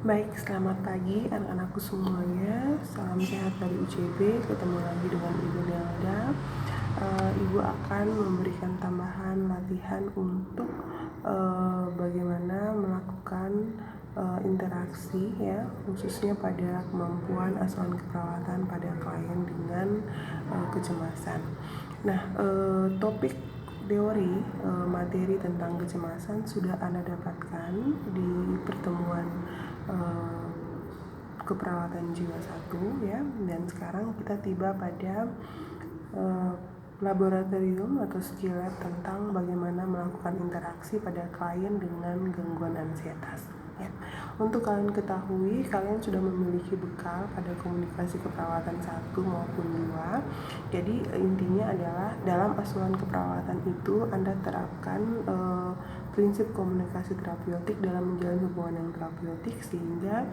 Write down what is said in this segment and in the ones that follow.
Baik, selamat pagi anak-anakku semuanya. Salam sehat dari UCB. Ketemu lagi dengan Ibu Nelda. Ibu akan memberikan tambahan latihan untuk bagaimana melakukan interaksi ya, khususnya pada kemampuan asuhan keperawatan pada klien dengan kecemasan. Nah, topik teori materi tentang kecemasan sudah Anda dapatkan di pertemuan keperawatan jiwa 1 ya, dan sekarang kita tiba pada laboratorium atau skill lab tentang bagaimana melakukan interaksi pada klien dengan gangguan ansietas ya. Untuk kalian ketahui, kalian sudah memiliki bekal pada komunikasi keperawatan 1 maupun 2. Jadi intinya adalah dalam asuhan keperawatan itu Anda terapkan prinsip komunikasi terapeutik dalam menjalin hubungan yang terapeutik, sehingga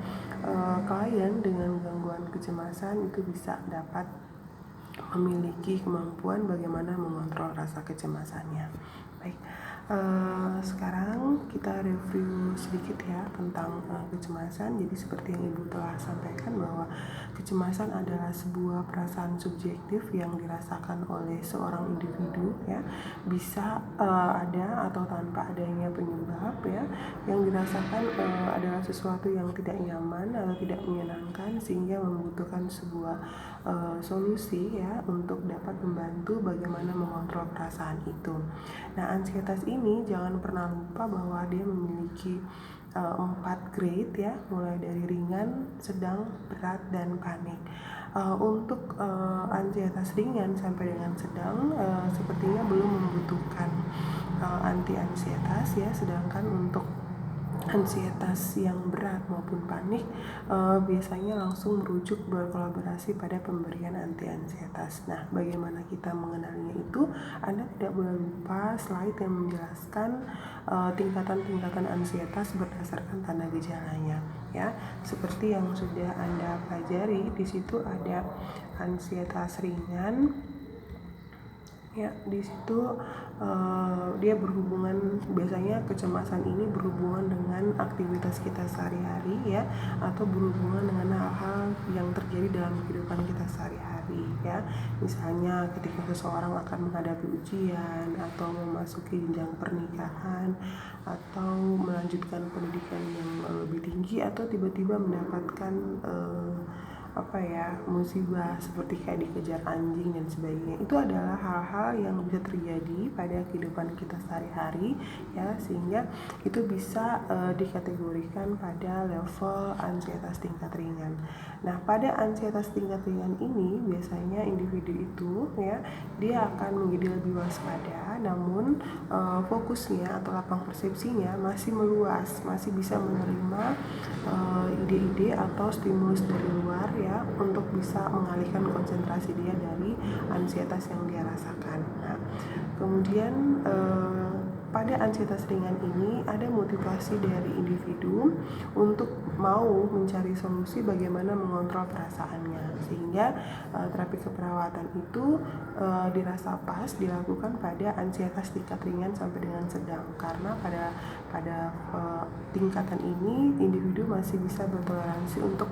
klien dengan gangguan kecemasan itu bisa dapat memiliki kemampuan bagaimana mengontrol rasa kecemasannya. Baik, sekarang kita review sedikit ya tentang kecemasan. Jadi seperti yang Ibu telah sampaikan bahwa kecemasan adalah sebuah perasaan subjektif yang dirasakan oleh seorang individu ya, bisa ada atau tanpa adanya penyebab ya. Yang dirasakan adalah sesuatu yang tidak nyaman atau tidak menyenangkan, sehingga membutuhkan sebuah solusi ya untuk dapat membantu bagaimana mengontrol perasaan itu. Nah, ansietas ini jangan pernah lupa bahwa dia memiliki 4 grade ya, mulai dari ringan, sedang, berat, dan panik. Untuk ansietas ringan sampai dengan sedang sepertinya belum membutuhkan anti ansietas ya, sedangkan untuk ansietas yang berat maupun panik biasanya langsung merujuk berkolaborasi pada pemberian anti ansietas. Nah, bagaimana kita mengenalinya itu, Anda tidak boleh lupa slide yang menjelaskan tingkatan-tingkatan ansietas berdasarkan tanda gejalanya ya. Seperti yang sudah Anda pelajari, di situ ada ansietas ringan ya. Di situ dia berhubungan, biasanya kecemasan ini berhubungan dengan aktivitas kita sehari-hari ya, atau berhubungan dengan hal-hal yang terjadi dalam kehidupan kita sehari-hari ya. Misalnya ketika seseorang akan menghadapi ujian, atau memasuki jenjang pernikahan, atau melanjutkan pendidikan yang lebih tinggi, atau tiba-tiba mendapatkan musibah seperti kayak dikejar anjing dan sebagainya. Itu adalah hal-hal yang bisa terjadi pada kehidupan kita sehari-hari ya, sehingga itu bisa dikategorikan pada level ansietas tingkat ringan. Nah, pada ansietas tingkat ringan ini biasanya individu itu ya, dia akan menjadi lebih waspada, namun fokusnya atau lapang persepsinya masih meluas, masih bisa menerima ide-ide atau stimulus dari luar ya, untuk bisa mengalihkan konsentrasi dia dari ansietas yang dia rasakan. Nah, kemudian pada ansietas ringan ini ada motivasi dari individu untuk mau mencari solusi bagaimana mengontrol perasaannya, sehingga terapi keperawatan itu dirasa pas dilakukan pada ansietas tingkat ringan sampai dengan sedang, karena pada tingkatan ini individu masih bisa bertoleransi untuk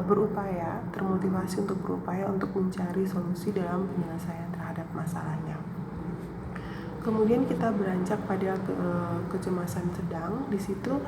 berupaya, termotivasi untuk berupaya untuk mencari solusi dalam penyelesaian terhadap masalahnya. Kemudian kita beranjak pada kecemasan sedang. Di situ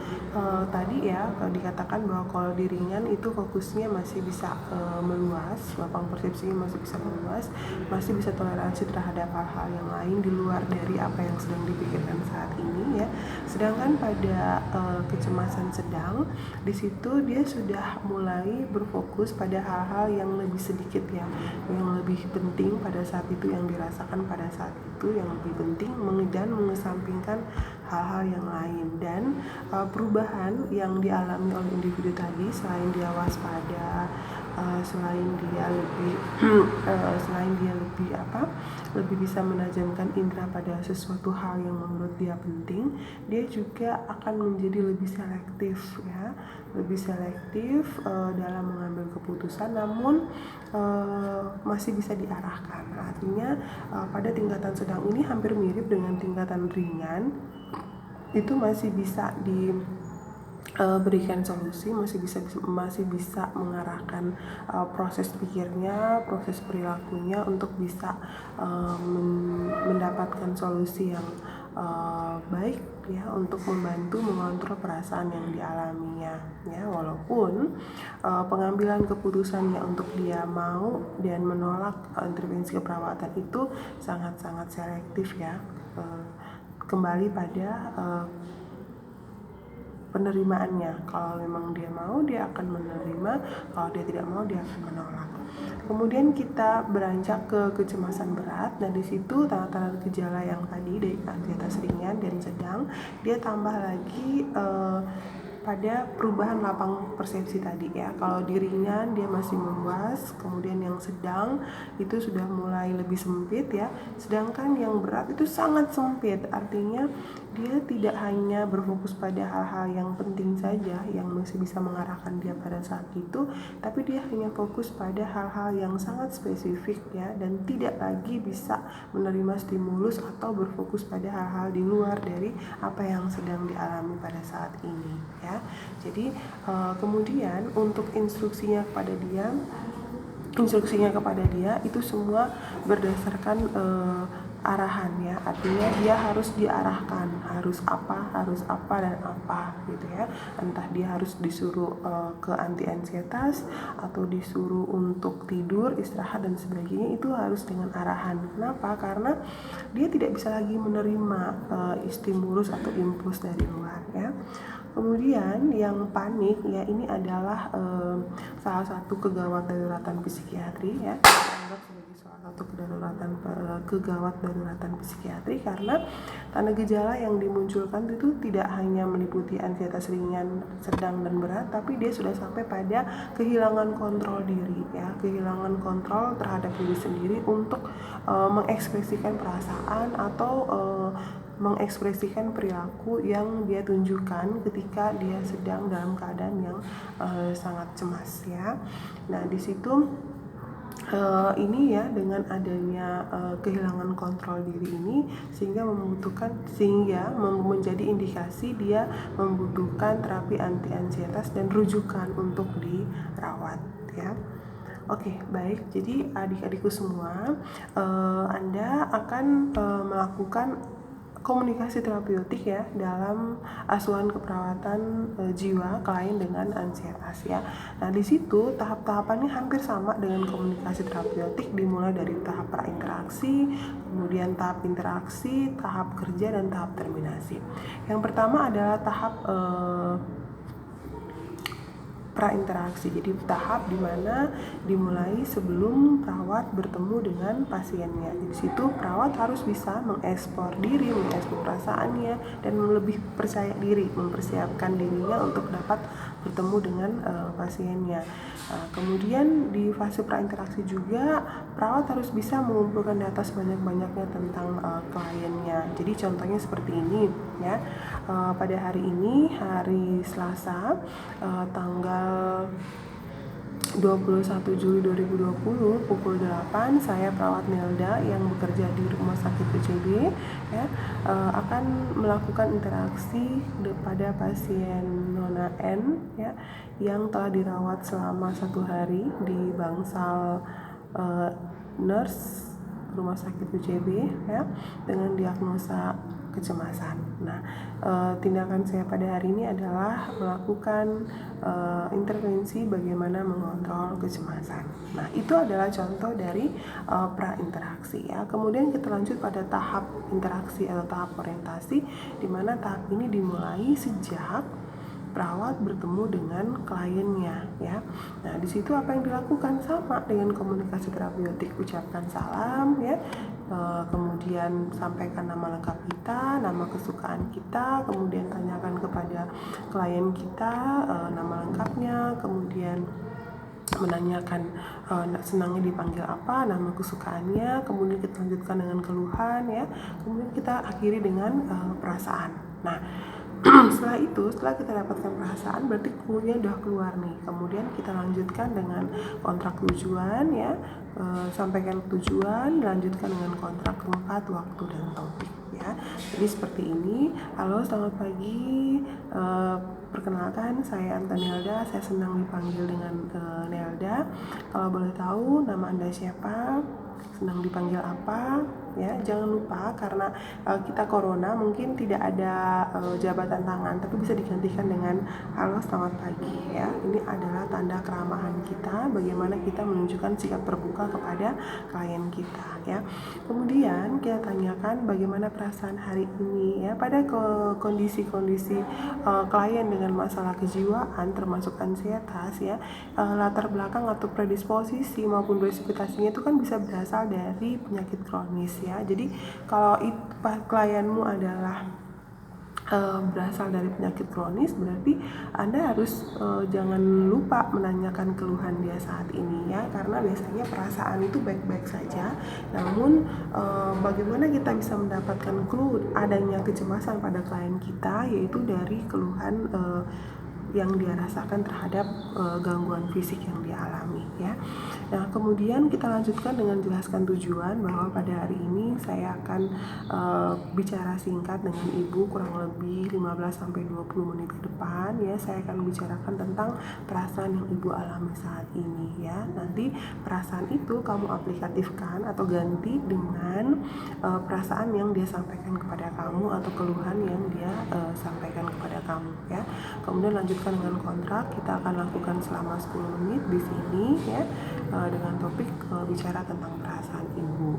tadi ya dikatakan bahwa kalau di ringan itu fokusnya masih bisa meluas, lapang persepsinya masih bisa meluas, masih bisa toleransi terhadap hal-hal yang lain di luar dari apa yang sedang dipikirkan saat ini ya. Sedangkan pada kecemasan sedang, di situ dia sudah mulai berfokus pada hal-hal yang lebih sedikit ya, yang lebih penting pada saat itu, yang dirasakan pada saat itu yang lebih penting, dan mengesampingkan hal-hal yang lain. Dan perubahan yang dialami oleh individu tadi, selain dia waspada, selain dia lebih bisa menajamkan indera pada sesuatu hal yang menurut dia penting, dia juga akan menjadi lebih selektif ya, lebih selektif dalam mengambil keputusan, namun masih bisa diarahkan. Artinya pada tingkatan sedang ini hampir mirip dengan tingkatan ringan, itu masih bisa berikan solusi, masih bisa mengarahkan proses pikirnya, proses perilakunya untuk bisa mendapatkan solusi yang baik ya, untuk membantu mengontrol perasaan yang dialaminya ya. Walaupun pengambilan keputusannya untuk dia mau dan menolak intervensi keperawatan itu sangat-sangat selektif ya, kembali pada penerimaannya. Kalau memang dia mau, dia akan menerima. Kalau dia tidak mau, dia akan menolak. Kemudian kita beranjak ke kecemasan berat. Nah, di situ tanda-tanda gejala yang tadi dari anksietas ringan dan sedang, dia tambah lagi pada perubahan lapang persepsi tadi ya. Kalau di ringan dia masih meluas, kemudian yang sedang itu sudah mulai lebih sempit ya. Sedangkan yang berat itu sangat sempit. Artinya dia tidak hanya berfokus pada hal-hal yang penting saja yang masih bisa mengarahkan dia pada saat itu, tapi dia hanya fokus pada hal-hal yang sangat spesifik ya, dan tidak lagi bisa menerima stimulus atau berfokus pada hal-hal di luar dari apa yang sedang dialami pada saat ini ya. Jadi kemudian untuk instruksinya kepada dia itu semua berdasarkan arahan ya. Artinya dia harus diarahkan, harus apa dan apa gitu ya. Entah dia harus disuruh ke anti ansietas atau disuruh untuk tidur, istirahat dan sebagainya, itu harus dengan arahan. Kenapa? Karena dia tidak bisa lagi menerima stimulus atau impuls dari luar ya. Kemudian yang panik ya, ini adalah salah satu kegawat daruratan psikiatri ya, dianggap sebagai salah satu kegawat daruratan psikiatri, karena tanda gejala yang dimunculkan itu tidak hanya meliputi ansietas ringan, sedang dan berat, tapi dia sudah sampai pada kehilangan kontrol diri ya, kehilangan kontrol terhadap diri sendiri untuk mengekspresikan perasaan atau mengekspresikan perilaku yang dia tunjukkan ketika dia sedang dalam keadaan yang sangat cemas ya. Nah, di situ ini ya, dengan adanya kehilangan kontrol diri ini sehingga menjadi indikasi dia membutuhkan terapi anti ansietas dan rujukan untuk dirawat ya. Oke, baik. Jadi adik-adikku semua, Anda akan melakukan komunikasi terapeutik ya dalam asuhan keperawatan jiwa klien dengan ansietas ya. Nah, di situ tahap-tahapannya hampir sama dengan komunikasi terapeutik, dimulai dari tahap prainteraksi, kemudian tahap interaksi, tahap kerja dan tahap terminasi. Yang pertama adalah tahap prainteraksi. Jadi tahap dimana dimulai sebelum perawat bertemu dengan pasiennya. Di situ perawat harus bisa mengeksplor diri, mengeksplor perasaannya, dan lebih percaya diri, mempersiapkan dirinya untuk dapat bertemu dengan pasiennya. Kemudian di fase prainteraksi juga perawat harus bisa mengumpulkan data sebanyak-banyaknya tentang kliennya. Jadi contohnya seperti ini ya. Pada hari ini, hari Selasa, tanggal 21 Juli 2020 pukul 8, saya perawat Nelda yang bekerja di Rumah Sakit UCB ya, akan melakukan interaksi pada pasien Nona N ya, yang telah dirawat selama 1 hari di bangsal nurse Rumah Sakit UCB ya, dengan diagnosa kecemasan. Nah, tindakan saya pada hari ini adalah melakukan intervensi bagaimana mengontrol kecemasan. Nah, itu adalah contoh dari prainteraksi ya. Kemudian kita lanjut pada tahap interaksi atau tahap orientasi, di mana tahap ini dimulai sejak perawat bertemu dengan kliennya ya. Nah, di situ apa yang dilakukan sama dengan komunikasi terapeutik, ucapkan salam ya, kemudian sampaikan nama lengkap kita, nama kesukaan kita, kemudian tanyakan kepada klien kita nama lengkapnya, kemudian menanyakan senangnya dipanggil apa, nama kesukaannya, kemudian kita lanjutkan dengan keluhan ya, kemudian kita akhiri dengan perasaan. Nah, setelah kita dapatkan perasaan, berarti clue-nya udah keluar nih. Kemudian kita lanjutkan dengan kontrak tujuan ya, sampaikan tujuan, lanjutkan dengan kontrak tempat, waktu dan topik ya. ya. Jadi seperti ini. Halo, selamat pagi. Perkenalkan, saya Antonielda. Saya senang dipanggil dengan Nelda. Kalau boleh tahu nama Anda siapa? Senang dipanggil apa? Ya, jangan lupa karena kita corona mungkin tidak ada jabatan tangan, tapi bisa digantikan dengan halo, selamat pagi ya. Ini adalah tanda keramahan kita, bagaimana kita menunjukkan sikap terbuka kepada klien kita ya. Kemudian kita tanyakan bagaimana perasaan hari ini ya pada kondisi-kondisi klien dengan masalah kejiwaan termasuk ansietas ya. Latar belakang atau predisposisi maupun presipitasinya itu kan bisa berasal dari penyakit kronis ya. Jadi kalau klienmu adalah berasal dari penyakit kronis, berarti Anda harus jangan lupa menanyakan keluhan dia saat ini ya, karena biasanya perasaan itu baik-baik saja, namun bagaimana kita bisa mendapatkan clue adanya kecemasan pada klien kita, yaitu dari keluhan yang dia rasakan terhadap gangguan fisik yang dia alami ya. Nah, kemudian kita lanjutkan dengan jelaskan tujuan, bahwa pada hari ini saya akan bicara singkat dengan Ibu kurang lebih 15-20 menit ke depan ya. Saya akan bicarakan tentang perasaan yang Ibu alami saat ini ya. Nanti perasaan itu kamu aplikatifkan atau ganti dengan perasaan yang dia sampaikan kepada kamu atau keluhan yang dia sampaikan kepada kamu ya. Kemudian lanjutkan dengan kontrak, kita akan lakukan selama 10 menit di sini ya, dengan topik bicara tentang perasaan Ibu.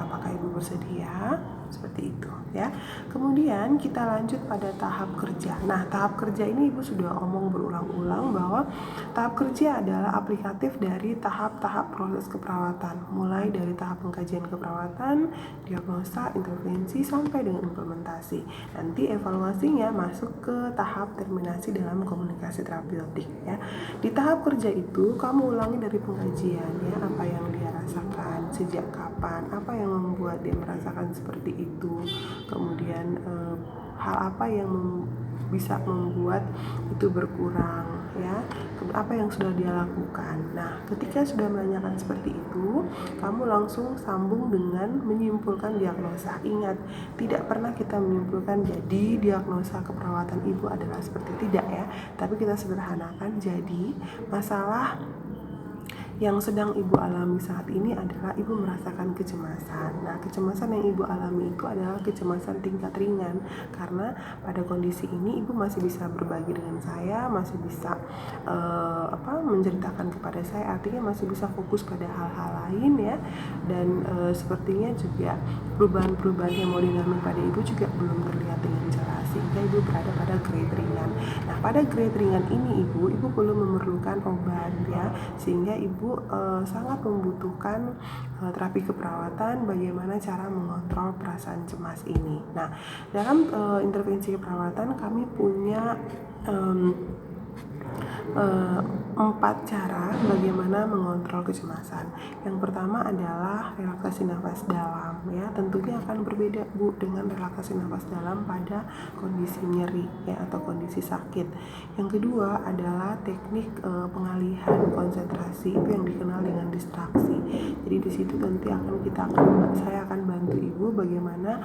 Apakah Ibu bersedia? Seperti itu ya. Kemudian kita lanjut pada tahap kerja. Nah, tahap kerja ini Ibu sudah omong berulang-ulang bahwa tahap kerja adalah aplikatif dari tahap-tahap proses keperawatan, mulai dari tahap pengkajian keperawatan, diagnosa, intervensi sampai dengan implementasi. Nanti evaluasinya masuk ke tahap terminasi dalam komunikasi terapeutik ya. Di tahap kerja itu kamu ulangi dari pengkajian ya, apa yang dia rasakan, sejak kapan, apa yang membuat dia merasakan seperti itu, kemudian hal apa yang bisa membuat itu berkurang ya, apa yang sudah dia lakukan. Nah, ketika sudah menanyakan seperti itu, kamu langsung sambung dengan menyimpulkan diagnosa. Ingat, tidak pernah kita menyimpulkan jadi diagnosa keperawatan Ibu adalah seperti, tidak ya, tapi kita sederhanakan jadi masalah yang sedang Ibu alami saat ini adalah Ibu merasakan kecemasan. Nah, kecemasan yang Ibu alami itu adalah kecemasan tingkat ringan, karena pada kondisi ini Ibu masih bisa berbagi dengan saya, masih bisa menceritakan kepada saya, artinya masih bisa fokus pada hal-hal lain ya. Dan sepertinya juga perubahan-perubahan hemodinamik pada Ibu juga belum terlihat dengan jelas, sehingga Ibu berada pada grade ringan. Nah, pada grade ringan ini Ibu belum memerlukan obat ya, sehingga Ibu sangat membutuhkan terapi keperawatan, bagaimana cara mengontrol perasaan cemas ini. Nah, dalam intervensi keperawatan kami punya 4 cara bagaimana mengontrol kecemasan. Yang pertama adalah relaksasi nafas dalam ya. Tentunya akan berbeda Bu dengan relaksasi nafas dalam pada kondisi nyeri ya atau kondisi sakit. Yang kedua adalah teknik pengalihan konsentrasi, itu yang dikenal dengan distraksi. Jadi di situ nanti saya akan bantu Ibu bagaimana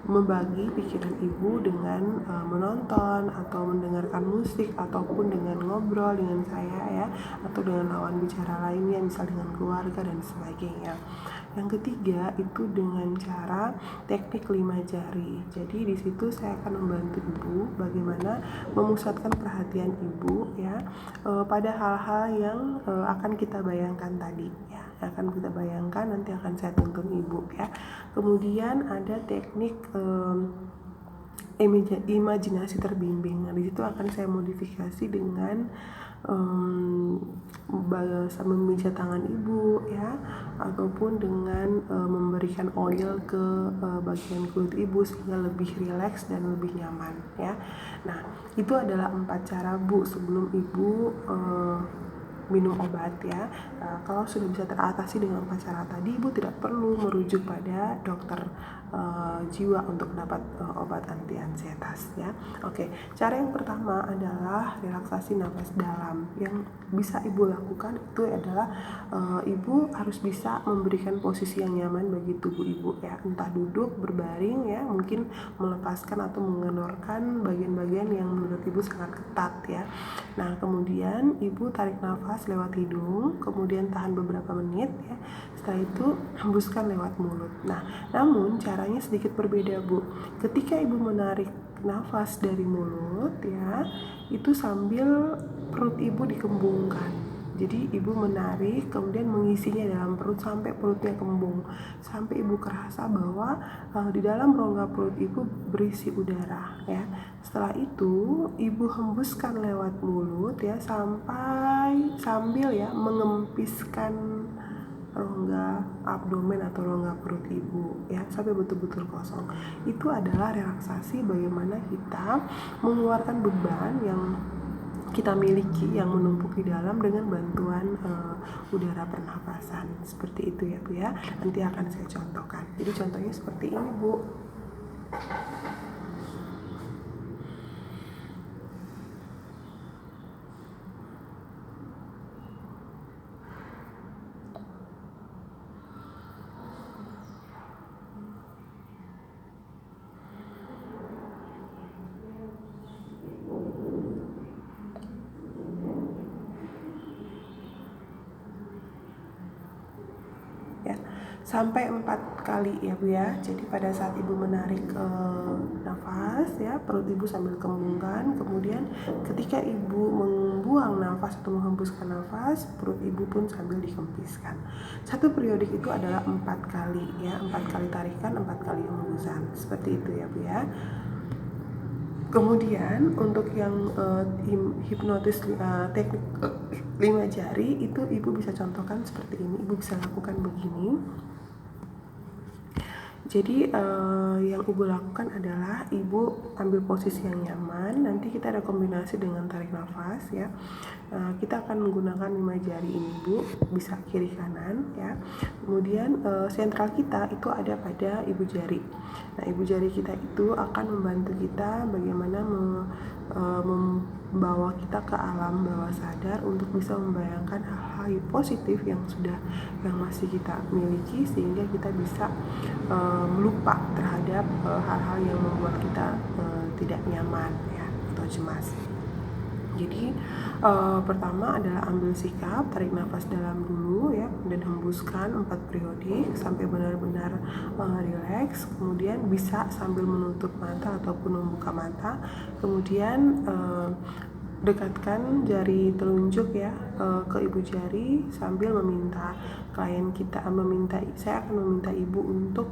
membagi pikiran Ibu dengan menonton atau mendengarkan musik ataupun dengan ngobrol dengan saya ya, atau dengan lawan bicara lainnya, misal dengan keluarga dan sebagainya. Yang ketiga itu dengan cara teknik 5 jari. Jadi di situ saya akan membantu Ibu bagaimana memusatkan perhatian Ibu ya pada hal-hal yang akan kita bayangkan tadi ya. Akan kita bayangkan, nanti akan saya tuntun Ibu ya. Kemudian ada teknik imajinasi terbimbing. Nah, di situ akan saya modifikasi dengan memijat tangan Ibu ya, ataupun dengan memberikan oil ke bagian kulit Ibu sehingga lebih rileks dan lebih nyaman ya. Nah, itu adalah 4 cara Bu sebelum Ibu minum obat ya. Kalau sudah bisa teratasi dengan 4 cara tadi, ibu tidak perlu merujuk pada dokter jiwa untuk mendapat obat anti ansietas ya. Oke, cara yang pertama adalah relaksasi nafas dalam. Yang bisa ibu lakukan itu adalah ibu harus bisa memberikan posisi yang nyaman bagi tubuh ibu ya, entah duduk, berbaring ya, mungkin melepaskan atau mengenorkan bagian-bagian yang menurut ibu sangat ketat ya. Nah, kemudian ibu tarik nafas lewat hidung, kemudian tahan beberapa menit ya. Setelah itu hembuskan lewat mulut. Nah, namun caranya sedikit berbeda, Bu. Ketika ibu menarik nafas dari mulut ya, itu sambil perut ibu dikembungkan. Jadi ibu menarik, kemudian mengisinya dalam perut sampai perutnya kembung, sampai ibu kerasa bahwa di dalam rongga perut ibu berisi udara ya. Setelah itu ibu hembuskan lewat mulut ya, sambil ya mengempiskan rongga abdomen atau rongga perut ibu ya, sampai betul-betul kosong. Itu adalah relaksasi bagaimana kita mengeluarkan beban yang kita miliki yang menumpuk di dalam dengan bantuan udara pernapasan. Seperti itu ya Bu ya. Nanti akan saya contohkan. Jadi contohnya seperti ini Bu. Ya, sampai 4 kali ya Bu ya. Jadi pada saat ibu menarik nafas ya, perut ibu sambil kembungkan, kemudian ketika ibu membuang nafas atau menghembuskan nafas, perut ibu pun sambil dikempiskan. Satu periodik itu adalah 4 kali ya, 4 kali tarikan, 4 kali hembusan. Seperti itu ya Bu ya. Kemudian untuk yang hipnotis teknik 5 jari itu ibu bisa contohkan seperti ini. Ibu bisa lakukan begini. Jadi yang ibu lakukan adalah ibu ambil posisi yang nyaman. Nanti kita ada kombinasi dengan tarik nafas ya. Kita akan menggunakan 5 jari ini Bu, bisa kiri kanan ya. Kemudian sentral kita itu ada pada ibu jari. Nah, ibu jari kita itu akan membantu kita bagaimana membawa kita ke alam bawah sadar untuk bisa membayangkan hal-hal positif yang masih kita miliki, sehingga kita bisa lupa terhadap hal-hal yang membuat kita tidak nyaman ya, atau cemas. Jadi pertama adalah ambil sikap, tarik nafas dalam dulu ya, dan hembuskan 4 periodik sampai benar-benar rileks. Kemudian bisa sambil menutup mata ataupun membuka mata. Kemudian dekatkan jari telunjuk ya ke ibu jari sambil meminta saya akan meminta ibu untuk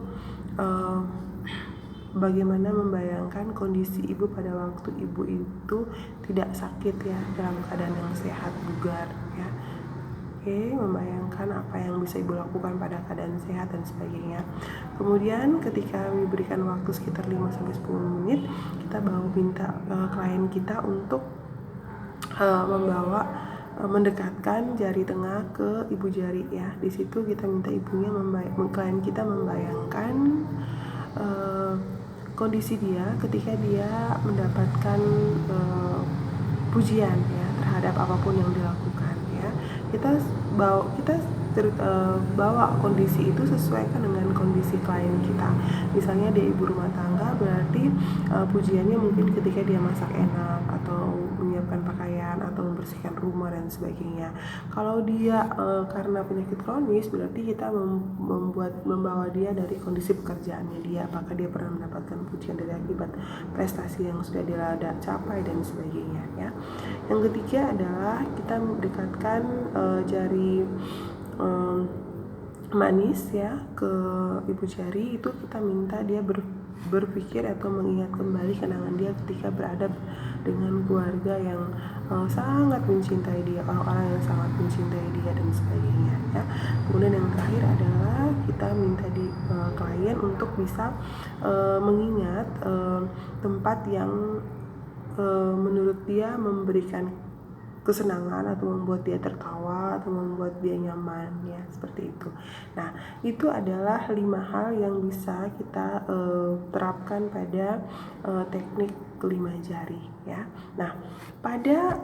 bagaimana membayangkan kondisi ibu pada waktu ibu itu tidak sakit ya, dalam keadaan yang sehat, bugar ya. Oke, membayangkan apa yang bisa ibu lakukan pada keadaan sehat dan sebagainya. Kemudian ketika diberikan waktu sekitar 5-10 menit, kita minta klien kita untuk mendekatkan jari tengah ke ibu jari ya. Di situ kita minta klien kita membayangkan kondisi dia ketika dia mendapatkan pujian ya terhadap apapun yang dilakukan ya. Kita bawa kondisi itu sesuaikan dengan kondisi klien kita. Misalnya dia ibu rumah tangga, berarti pujiannya mungkin ketika dia masak enak atau menyiapkan pakaian atau membersihkan rumah dan sebagainya. Kalau dia karena penyakit kronis, berarti kita membawa dia dari kondisi pekerjaannya dia, apakah dia pernah mendapatkan pujian dari akibat prestasi yang sudah dia capai dan sebagainya ya. Yang ketiga adalah kita mendekatkan jari manis ya ke ibu jari. Itu kita minta dia berpikir atau mengingat kembali kenangan dia ketika berada dengan keluarga yang sangat mencintai dia, orang-orang yang sangat mencintai dia dan sebagainya ya. Kemudian yang terakhir adalah kita minta klien untuk bisa mengingat tempat yang menurut dia memberikan kesenangan atau membuat dia tertawa atau membuat dia nyaman ya, seperti itu. Nah, itu adalah 5 hal yang bisa kita terapkan pada teknik 5 jari ya. Nah, pada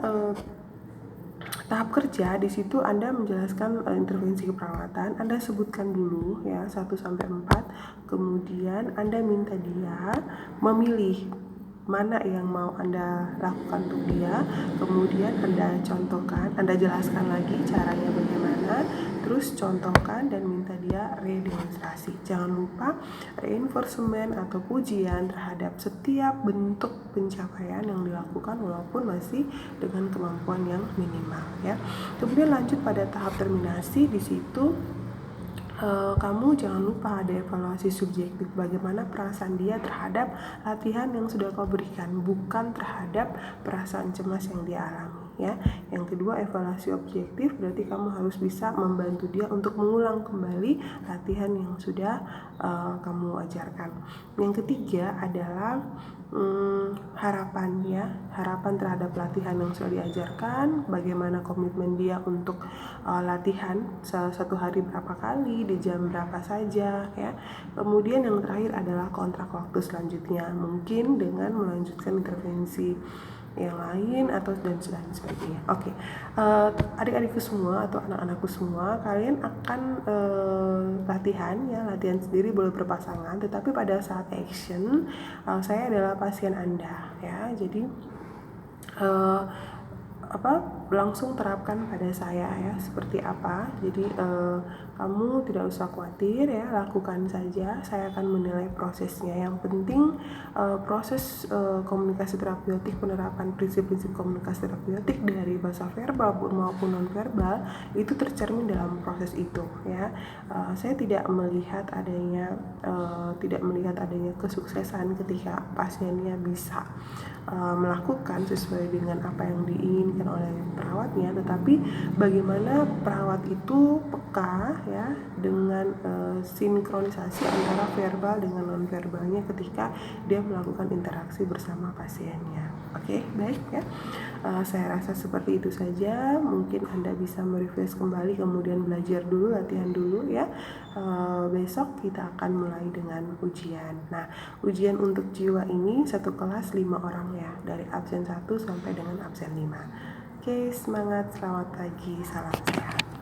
tahap kerja di situ Anda menjelaskan intervensi keperawatan, Anda sebutkan dulu ya 1 sampai 4, kemudian Anda minta dia memilih mana yang mau Anda lakukan untuk dia, kemudian Anda contohkan, Anda jelaskan lagi caranya bagaimana, terus contohkan dan minta dia redemonstrasi. Jangan lupa reinforcement atau pujian terhadap setiap bentuk pencapaian yang dilakukan walaupun masih dengan kemampuan yang minimal ya. Kemudian lanjut pada tahap terminasi. Di situ kamu jangan lupa ada evaluasi subjektif, bagaimana perasaan dia terhadap latihan yang sudah kau berikan, bukan terhadap perasaan cemas yang dia alami ya. Yang kedua, evaluasi objektif, berarti kamu harus bisa membantu dia untuk mengulang kembali latihan yang sudah kamu ajarkan. Yang ketiga adalah harapan ya, harapan terhadap latihan yang sudah diajarkan, bagaimana komitmen dia untuk latihan satu hari berapa kali, di jam berapa saja ya. Kemudian yang terakhir adalah kontrak waktu selanjutnya, mungkin dengan melanjutkan intervensi yang lain atau dan sebagainya. Oke. Adik-adikku semua atau anak-anakku semua, kalian akan latihan sendiri, boleh berpasangan, tetapi pada saat action saya adalah pasien Anda ya. Jadi langsung terapkan pada saya ya, seperti apa. Jadi kamu tidak usah khawatir ya, lakukan saja, saya akan menilai prosesnya. Yang penting proses komunikasi terapeutik, penerapan prinsip-prinsip komunikasi terapeutik dari bahasa verbal maupun non verbal itu tercermin dalam proses itu ya. Saya tidak melihat adanya kesuksesan ketika pasiennya bisa melakukan sesuai dengan apa yang diinginkan oleh perawatnya, tetapi bagaimana perawat itu peka ya dengan sinkronisasi antara verbal dengan non verbalnya ketika dia melakukan interaksi bersama pasiennya. Oke, baik ya. Saya rasa seperti itu saja. Mungkin Anda bisa merefresh kembali, kemudian belajar dulu, latihan dulu ya. Besok kita akan mulai dengan ujian. Nah, ujian untuk jiwa ini satu kelas 5 orang ya, dari absen 1 sampai dengan absen 5. Oke, semangat, selamat pagi, salam sehat.